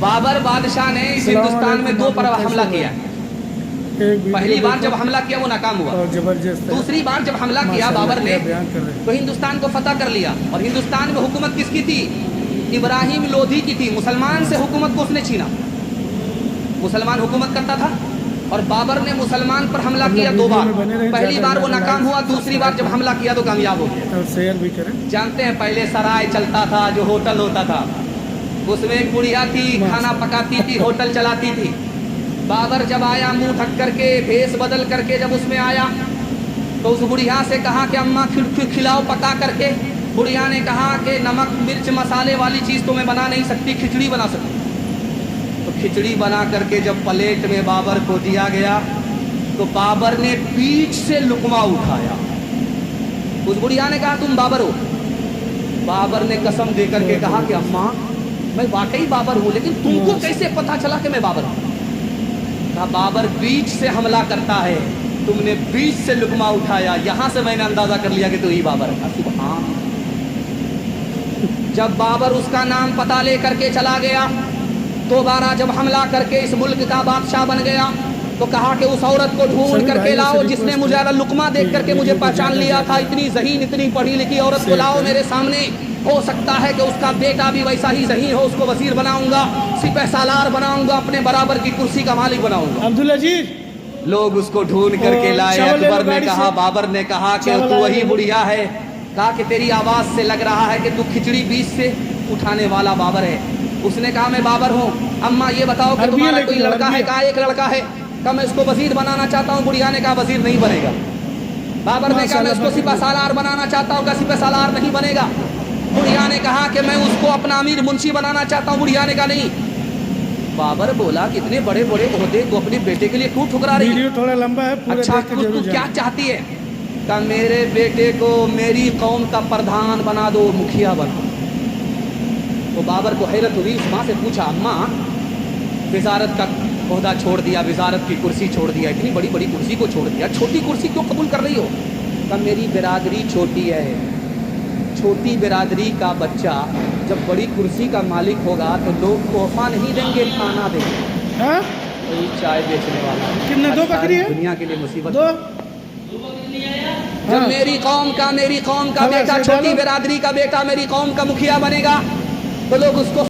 बाबर बादशाह ने इस हिंदुस्तान में 2 बार हमला किया। पहली बार जब हमला किया वो नाकाम हुआ, दूसरी बार जब हमला किया बाबर ने तो हिंदुस्तान को फतह कर लिया। और हिंदुस्तान में हुकूमत किसकी थी? इब्राहिम लोधी की थी। मुसलमान से हुकूमत को उसने छीना। मुसलमान हुकूमत करता था और बाबर ने मुसलमान पर हमला किया 2 बार। पहली बार वो नाकाम हुआ, दूसरी बार जब हमला किया तो कामयाब हो गया। जानते हैं पहले सराय चलता था, जो होटल होता था, उसमें एक बुढ़िया थी, खाना पकाती थी, होटल चलाती थी। बाबर जब आया मुंह ढक करके, भेष बदल करके जब उसमें आया तो उस बुढ़िया से कहा कि अम्मा खिलाओ पका करके। बुढ़िया ने कहा कि नमक मिर्च मसाले वाली चीज़ तो मैं बना नहीं सकती, खिचड़ी बना सकती। तो खिचड़ी बना करके जब प्लेट में बाबर को दिया गया तो बाबर ने पीठ से लुकमा उठाया। उस बुढ़िया ने कहा तुम बाबर हो? बाबर ने कसम दे करके कहा कि अम्मा मैं वाकई बाबर हूँ, लेकिन तुमको कैसे पता चला कि मैं बाबर हूँ? कहा बाबर बीच से हमला करता है, तुमने बीच से लुकमा उठाया, यहां से मैंने अंदाजा कर लिया कि तू ही बाबर है। सुभान। जब बाबर उसका नाम पता ले करके चला गया, दोबारा जब हमला करके इस मुल्क का बादशाह बन गया तो कहा कि उस औरत को ढूंढ करके लाओ जिसने मुझे लुकमा देख करके मुझे पहचान लिया था। इतनी ज़हीन, इतनी पढ़ी लिखी औरत को लाओ मेरे सामने। हो सकता है कि उसका बेटा भी वैसा ही ज़हीन हो, उसको वजीर बनाऊंगा, सिपह सालार बनाऊंगा, अपने बराबर की कुर्सी का मालिक बनाऊंगा। अब्दुल अजीज लोग उसको ढूंढ करके लाए। अकबर ने कहा, बाबर ने कहा कि तू वही बुढ़िया है। कहा कि तेरी आवाज़ से लग रहा है कि तू खिचड़ी बीच से उठाने वाला बाबर है। उसने कहा मैं बाबर हूँ। अम्मा ये बताओ कि तुम्हारा कोई लड़का है? कहा एक लड़का है। कहा मैं इसको वजीर बनाना चाहता हूँ। बुढ़िया ने कहा वजीर नहीं बनेगा। बाबर ने कहा मैं उसको सिपह सालार बनाना चाहता हूँ। कहा सिपह सालार नहीं बनेगा। बुढ़िया ने कहा कि मैं उसको अपना अमीर मुंशी बनाना चाहता हूँ। बुढ़िया ने कहा नहीं। बाबर बोला कि इतने बड़े बड़े ओहदे को अपने बेटे के लिए क्यों ठुकरा रही है? थोड़ा लंबा है, अच्छा तू क्या चाहती है? कहा मेरे बेटे को मेरी कौम का प्रधान बना दो, मुखिया बना। तो बाबर को हैरत हुई। उस माँ से पूछा अम्मा वजारत का ओहदा छोड़ दिया, वजारत की कुर्सी छोड़ दिया, इतनी बड़ी बड़ी कुर्सी को छोड़ दिया, छोटी कुर्सी क्यों कबूल कर रही हो? कहा मेरी बिरादरी छोटी है, छोटी बिरादरी का बच्चा जब बड़ी कुर्सी का मालिक होगा तो लोग तोहफा नहीं देंगे, खाना देंगे। वही चाय बेचने वाला कितने? 2 बकरी है दुनिया के लिए मुसीबत। 2 जब मेरी कौम का बेटा, छोटी बिरादरी का बेटा मेरी कौम का मुखिया बनेगा तो लोग उसको